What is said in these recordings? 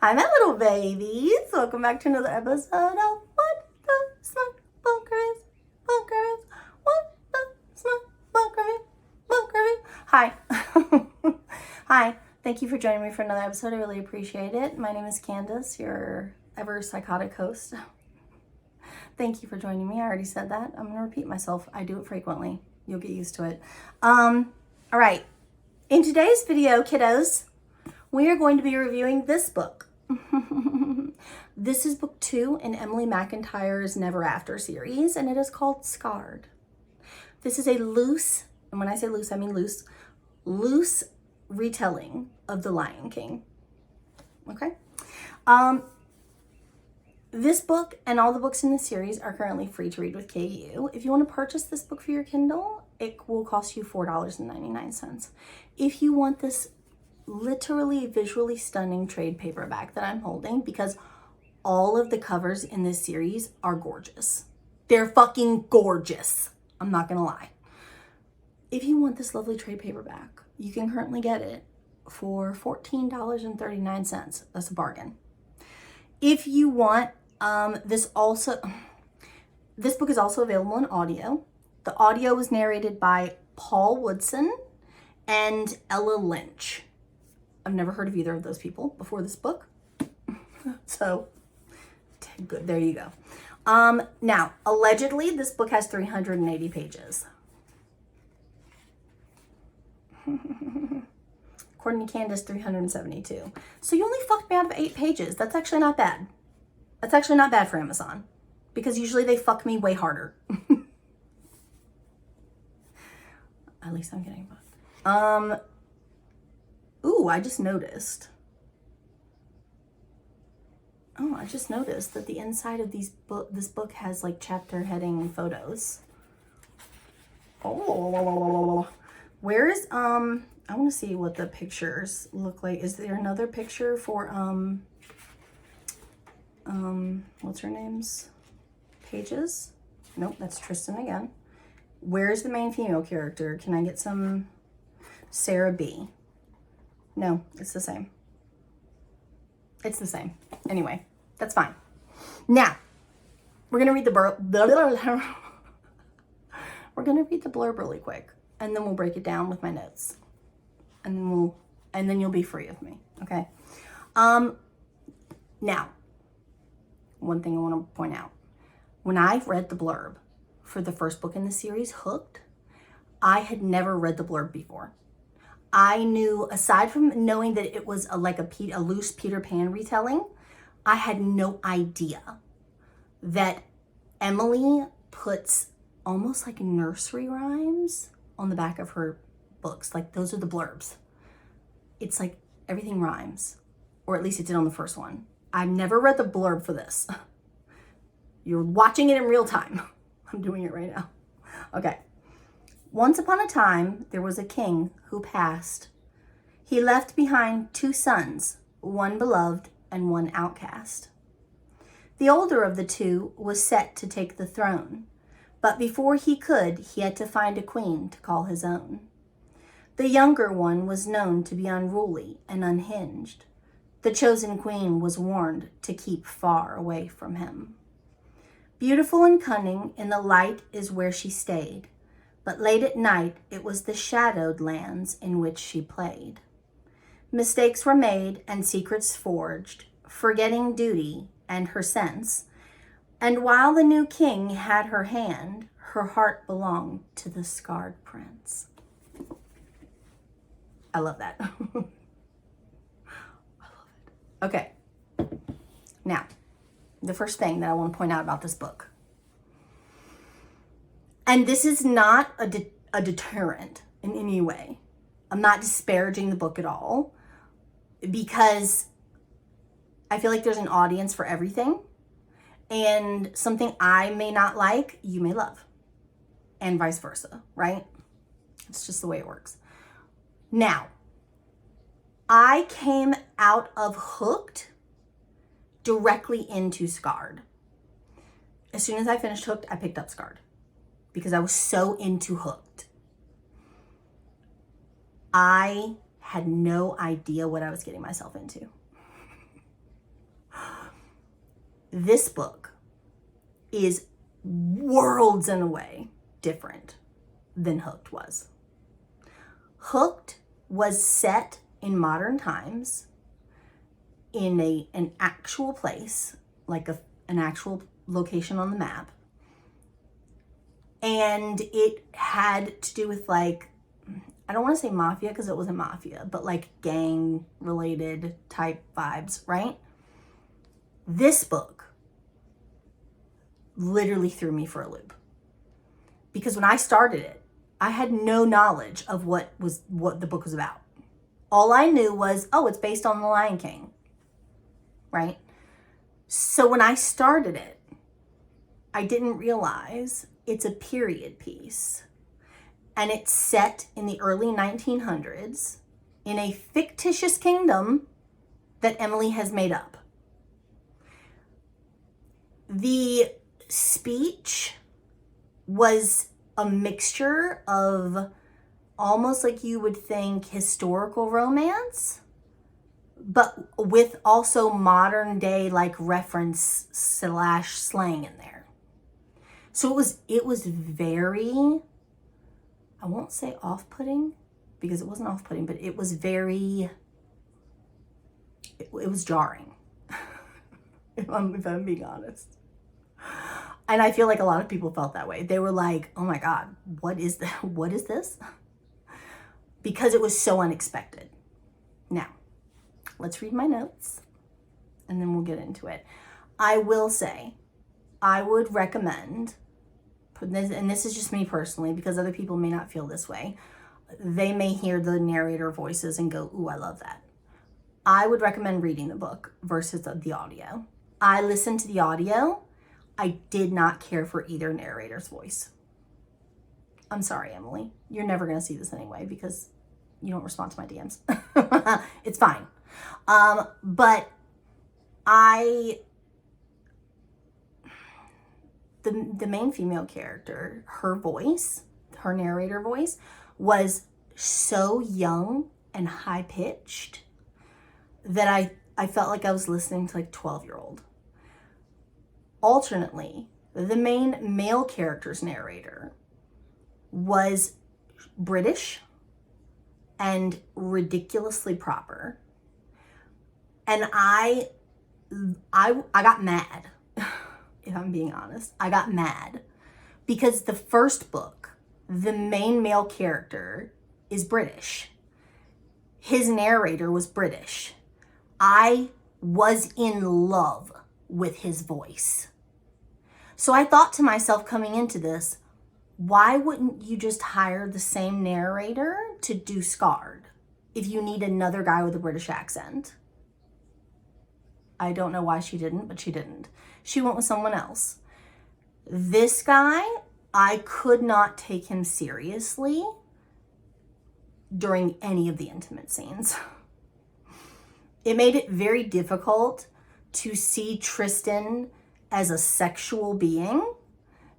Hi, my little babies. Welcome back to another episode of What the Smut Book Reviews. Book Reviews. What the Smut Book Reviews. Book Reviews. Hi. Hi. Thank you for joining me for another episode. I really appreciate it. My name is Candace, your ever psychotic host. Thank you for joining me. I already said that. I'm going to repeat myself. I do it frequently. You'll get used to it. All right. In today's video, kiddos, we are going to be reviewing this book. This is book 2 in Emily McIntire's Never After series, and it is called Scarred. This is a loose, and when I say loose, I mean loose retelling of The Lion King. Okay? This book and all the books in the series are currently free to read with KU. If you want to purchase this book for your Kindle, it will cost you $4.99. If you want this literally visually stunning trade paperback that I'm holding, because all of the covers in this series are gorgeous. They're fucking gorgeous. I'm not gonna lie. If you want this lovely trade paperback, you can currently get it for $14.39. That's a bargain. If you want this book is also available in audio. The audio was narrated by Paul Woodson and Ella Lynch. I've never heard of either of those people before this book. So, good. There you go. Now, allegedly, this book has 380 pages. According to Candace, 372. So you only fucked me out of 8 pages. That's actually not bad. That's actually not bad for Amazon, because usually they fuck me way harder. At least I'm getting fucked. Ooh, I just noticed. Oh, I just noticed that the inside of this book has like chapter heading photos. Oh, where is I want to see what the pictures look like. Is there another picture for what's her name's pages? Nope, that's Tristan again. Where's the main female character? Can I get some Sarah B? No, it's the same. It's the same. Anyway, that's fine. Now, we're gonna read the we're gonna read the blurb really quick, and then we'll break it down with my notes, and then you'll be free of me. Okay. Now, one thing I want to point out: when I read the blurb for the first book in the series, Hooked, I had never read the blurb before. I knew, aside from knowing that it was a loose Peter Pan retelling, I had no idea that Emily puts almost like nursery rhymes on the back of her books. Like, those are the blurbs. It's like everything rhymes, or at least it did on the first one. I've never read the blurb for this. You're watching it in real time. I'm doing it right now. Okay. Once upon a time, there was a king who passed. He left behind 2 sons, one beloved and one outcast. The older of the 2 was set to take the throne, but before he could, he had to find a queen to call his own. The younger one was known to be unruly and unhinged. The chosen queen was warned to keep far away from him. Beautiful and cunning, in the light is where she stayed. But late at night, it was the shadowed lands in which she played. Mistakes were made and secrets forged, forgetting duty and her sense. And while the new king had her hand, her heart belonged to the scarred prince. I love that. I love it. Okay. Now, the first thing that I want to point out about this book. And this is not a deterrent in any way. I'm not disparaging the book at all, because I feel like there's an audience for everything. And something I may not like, you may love. And vice versa, right? It's just the way it works. Now, I came out of Hooked directly into Scarred. As soon as I finished Hooked, I picked up Scarred, because I was so into Hooked. I had no idea what I was getting myself into. This book is worlds and away different than Hooked was. Hooked was set in modern times in an actual place, like an actual location on the map. And it had to do with, like, I don't want to say mafia because it wasn't mafia, but like gang related type vibes, right? This book literally threw me for a loop. Because when I started it, I had no knowledge of what the book was about. All I knew was, oh, it's based on The Lion King, right? So when I started it, I didn't realize it's a period piece. And it's set in the early 1900s in a fictitious kingdom that Emily has made up. The speech was a mixture of almost like you would think historical romance, but with also modern day like reference / slang in there. So it was very, I won't say off-putting because it wasn't off-putting, but it was very, it was jarring, if I'm being honest. And I feel like a lot of people felt that way. They were like, oh my God, what is that? What is this? Because it was so unexpected. Now, let's read my notes and then we'll get into it. I will say, I would recommend, and this is just me personally because other people may not feel this way. They may hear the narrator voices and go, ooh, I love that. I would recommend reading the book versus the audio. I listened to the audio. I did not care for either narrator's voice. I'm sorry, Emily. You're never going to see this anyway because you don't respond to my DMs. It's fine. But the main female character, her voice, her narrator voice, was so young and high-pitched that I felt like I was listening to like 12-year-old. Alternately, the main male character's narrator was British and ridiculously proper. And I got mad, if I'm being honest. I got mad because the first book, the main male character is British. His narrator was British. I was in love with his voice. So I thought to myself coming into this, why wouldn't you just hire the same narrator to do Scarred if you need another guy with a British accent? I don't know why she didn't, but she didn't. She went with someone else. This guy, I could not take him seriously during any of the intimate scenes. It made it very difficult to see Tristan as a sexual being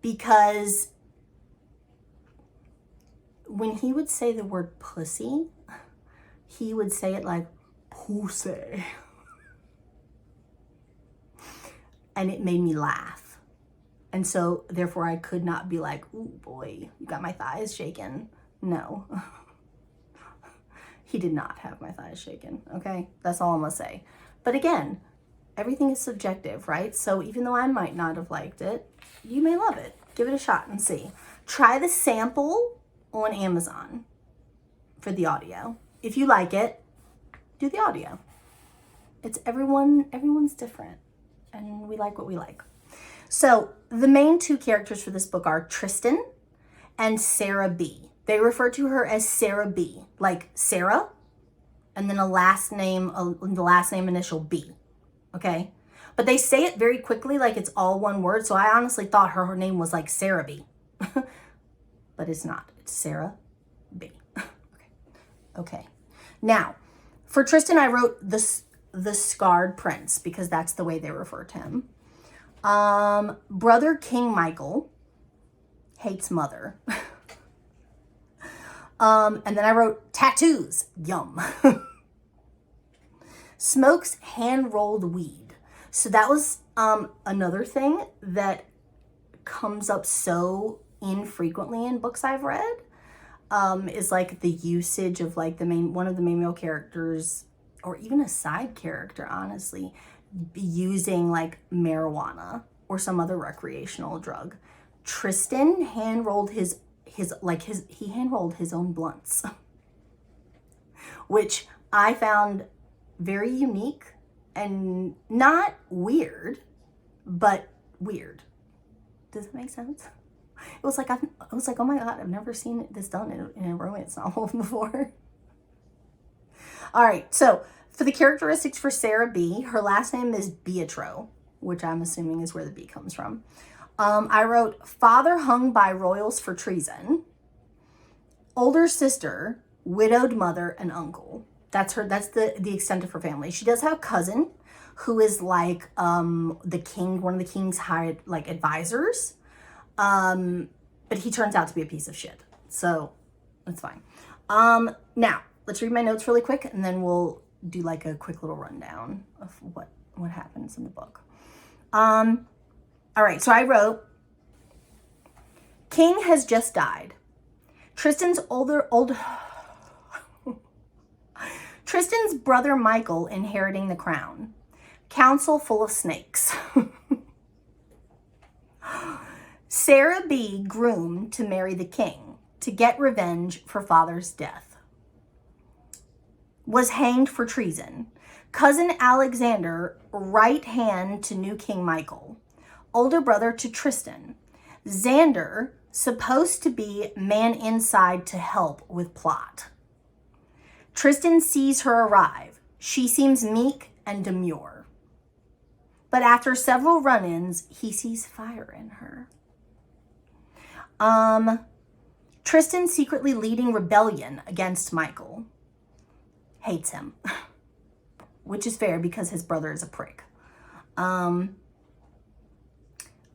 because when he would say the word pussy, he would say it like pussy. And it made me laugh. And so therefore I could not be like, ooh boy, you got my thighs shaking. No. He did not have my thighs shaken, okay? That's all I'm gonna say. But again, everything is subjective, right? So even though I might not have liked it, you may love it. Give it a shot and see. Try the sample on Amazon for the audio. If you like it, do the audio. It's everyone's different and we like what we like. So the main two characters for this book are Tristan and Sarah B. They refer to her as Sarah B, like Sarah, and then the last name initial B, okay? But they say it very quickly, like it's all one word, so I honestly thought her name was like Sarah B. But it's not, it's Sarah B. Okay. Now, for Tristan, I wrote the Scarred Prince, because that's the way they refer to him. Brother King Michael hates mother. And then I wrote tattoos, yum. Smokes hand-rolled weed. So that was another thing that comes up so infrequently in books I've read, is like the usage of like one of the main male characters, or even a side character, honestly, using like marijuana or some other recreational drug. Tristan hand-rolled his own blunts, which I found very unique and not weird, but weird. Does that make sense? It was like, oh my God, I've never seen this done in a romance novel before. All right, so for the characteristics for Sarah B, her last name is Beatro, which I'm assuming is where the B comes from. I wrote, father hung by royals for treason. Older sister, widowed mother, and uncle. That's the extent of her family. She does have a cousin who is like the king, one of the king's hired like advisors. But he turns out to be a piece of shit. So that's fine. Now let's read my notes really quick, and then we'll do like a quick little rundown of what happens in the book. All right, so I wrote, King has just died. Tristan's brother Michael inheriting the crown. Council full of snakes. Sarah B groomed to marry the king to get revenge for father's death. Was hanged for treason. Cousin Alexander, right hand to new King Michael. Older brother to Tristan. Xander, supposed to be man inside to help with plot. Tristan sees her arrive. She seems meek and demure. But after several run-ins, he sees fire in her. Tristan secretly leading rebellion against Michael. Hates him. Which is fair because his brother is a prick.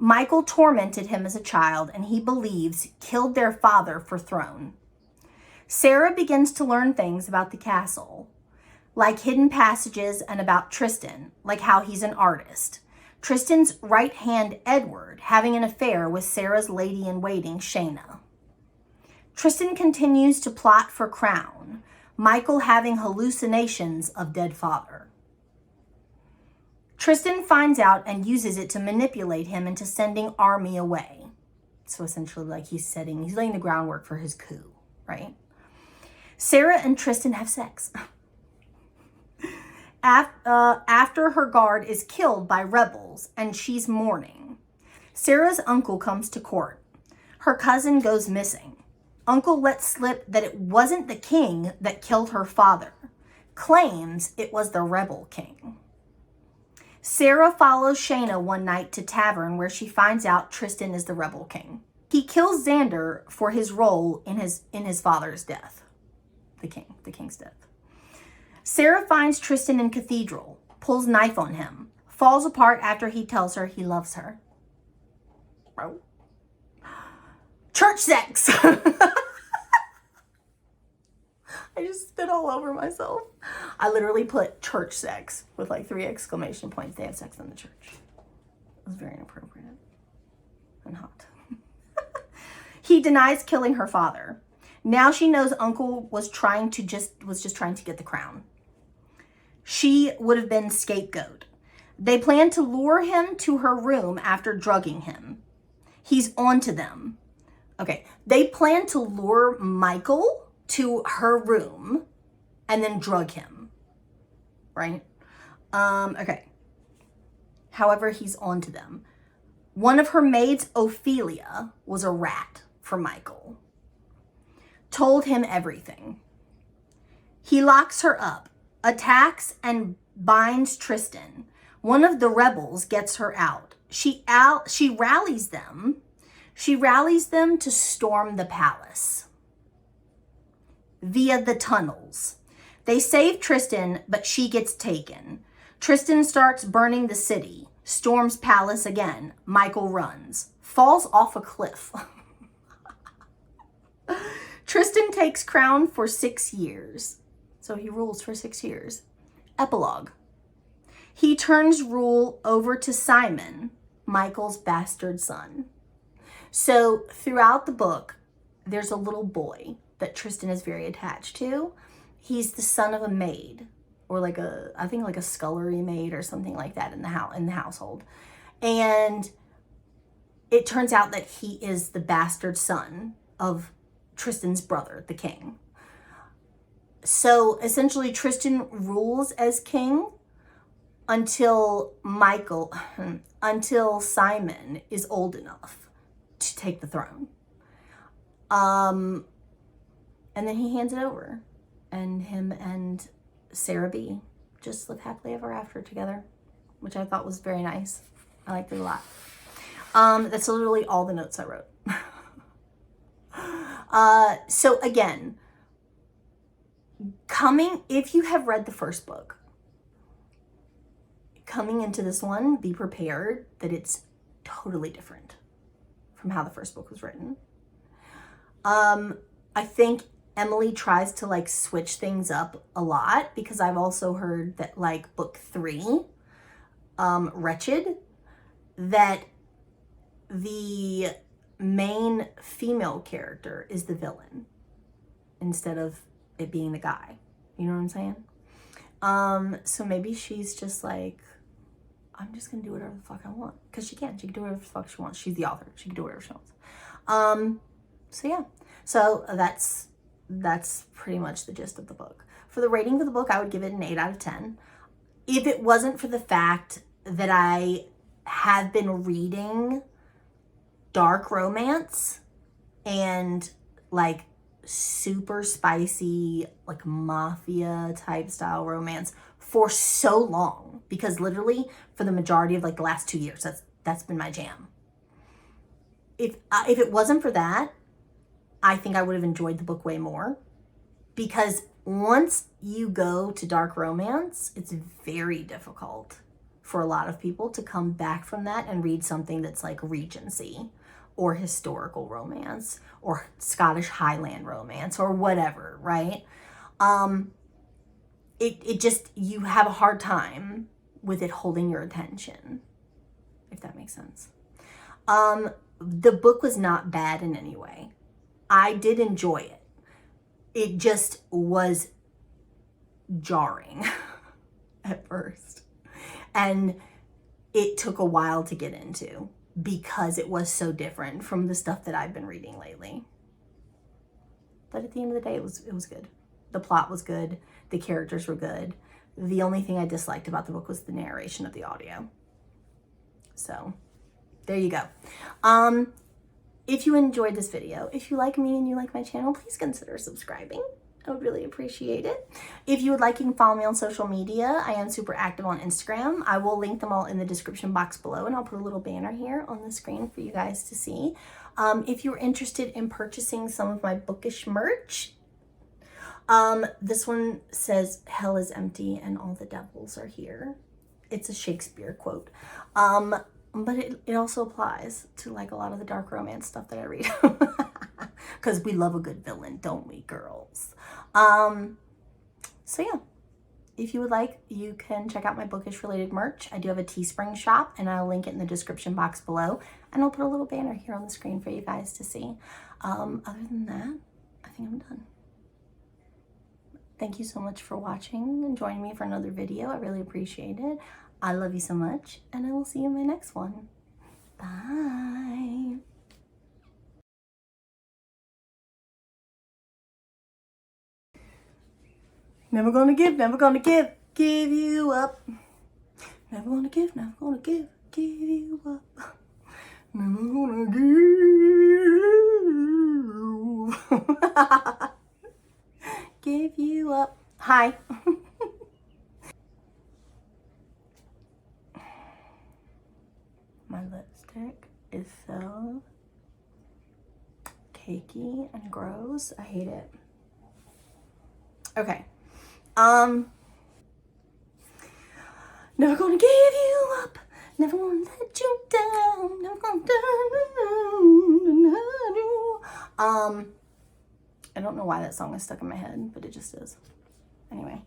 Michael tormented him as a child, and he believes killed their father for throne. Sarah begins to learn things about the castle, like hidden passages, and about Tristan, like how he's an artist. Tristan's right hand, Edward, having an affair with Sarah's lady-in-waiting, Shayna. Tristan continues to plot for crown, Michael having hallucinations of dead father. Tristan finds out and uses it to manipulate him into sending army away. So essentially like he's laying the groundwork for his coup, right? Sarah and Tristan have sex. After her guard is killed by rebels and she's mourning. Sarah's uncle comes to court. Her cousin goes missing. Uncle lets slip that it wasn't the king that killed her father. Claims it was the rebel king. Sarah follows Shayna one night to tavern where she finds out Tristan is the rebel king. He kills Xander for his role in his father's death. The king's death. Sarah finds Tristan in cathedral, pulls knife on him, falls apart after he tells her he loves her. Bro. Church sex. I just spit all over myself. I literally put church sex with like 3 exclamation points. They have sex in the church. It was very inappropriate and hot. He denies killing her father. Now she knows uncle was just trying to get the crown. She would have been scapegoat. They plan to lure him to her room after drugging him. He's on to them. Okay, they plan to lure Michael to her room and then drug him, right? Okay. However, he's on to them. One of her maids, Ophelia, was a rat for Michael. Told him everything. He locks her up, attacks and binds Tristan. One of the rebels gets her out. She rallies them. She rallies them to storm the palace via the tunnels. They save Tristan, but she gets taken. Tristan starts burning the city, storms palace again. Michael runs, falls off a cliff. Tristan takes crown for 6 years. So he rules for 6 years. Epilogue. he turns rule over to Simon, Michael's bastard son. So throughout the book, there's a little boy that Tristan is very attached to. He's the son of a maid, or like I think like a scullery maid or something like that in the household. And it turns out that he is the bastard son of Tristan's brother, the king. So essentially Tristan rules as king until Simon is old enough to take the throne. And then he hands it over, and him and Sarah B just live happily ever after together, which I thought was very nice. I liked it a lot. That's literally all the notes I wrote. So again, if you have read the first book, coming into this one, be prepared that it's totally different from how the first book was written. I think Emily tries to like switch things up a lot, because I've also heard that like book 3, Wretched, that the main female character is the villain instead of it being the guy. You know what I'm saying? So maybe she's just like, I'm just gonna do whatever the fuck I want, because she can do whatever the fuck she wants. She's the author, she can do whatever she wants. So yeah, so that's pretty much the gist of the book. For the rating for the book, I would give it an 8 out of 10. If it wasn't for the fact that I have been reading dark romance and like super spicy, like mafia type style romance for so long, because literally for the majority of like the last 2 years, that's been my jam. If it wasn't for that, I think I would have enjoyed the book way more, because once you go to dark romance, it's very difficult for a lot of people to come back from that and read something that's like Regency or historical romance or Scottish Highland romance or whatever, right? It just, you have a hard time with it holding your attention, if that makes sense. The book was not bad in any way. I did enjoy it. It just was jarring at first. And it took a while to get into, because it was so different from the stuff that I've been reading lately. But at the end of the day, it was good. The plot was good. The characters were good. The only thing I disliked about the book was the narration of the audio. So there you go. If you enjoyed this video, if you like me and you like my channel, please consider subscribing. I would really appreciate it. If you would like, you can follow me on social media. I am super active on Instagram. I will link them all in the description box below, and I'll put a little banner here on the screen for you guys to see. If you're interested in purchasing some of my bookish merch, this one says, "Hell is empty and all the devils are here." It's a Shakespeare quote. But it also applies to like a lot of the dark romance stuff that I read. Because we love a good villain, don't we, girls? So yeah, if you would like, you can check out my bookish related merch. I do have a Teespring shop, and I'll link it in the description box below. And I'll put a little banner here on the screen for you guys to see. Other than that, I think I'm done. Thank you so much for watching and joining me for another video. I really appreciate it. I love you so much, and I will see you in my next one. Bye. Never gonna give you up. Never gonna give you up. Never gonna give you up. Hi. My lipstick is so cakey and gross. I hate it. Okay. Never gonna give you up. Never gonna let you down. Never gonna down. I don't know why that song is stuck in my head, but it just is. Anyway.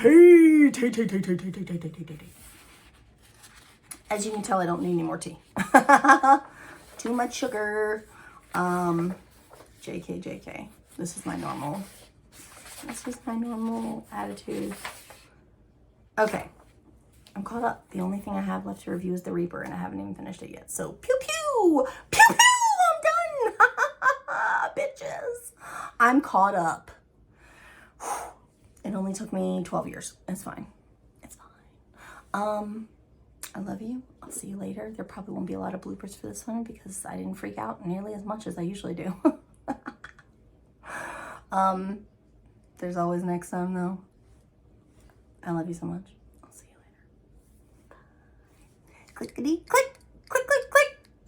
tea. As you can tell, I don't need any more tea. Too much sugar. JK. This is my normal attitude. Okay. I'm caught up. The only thing I have left to review is The Reaper, and I haven't even finished it yet. So, pew pew! Pew pew! I'm done! Bitches! I'm caught up. It only took me 12 years. It's fine. It's fine. I love you. I'll see you later. There probably won't be a lot of bloopers for this one because I didn't freak out nearly as much as I usually do. There's always next time, though. I love you so much. I'll see you later. Bye. Clickety click.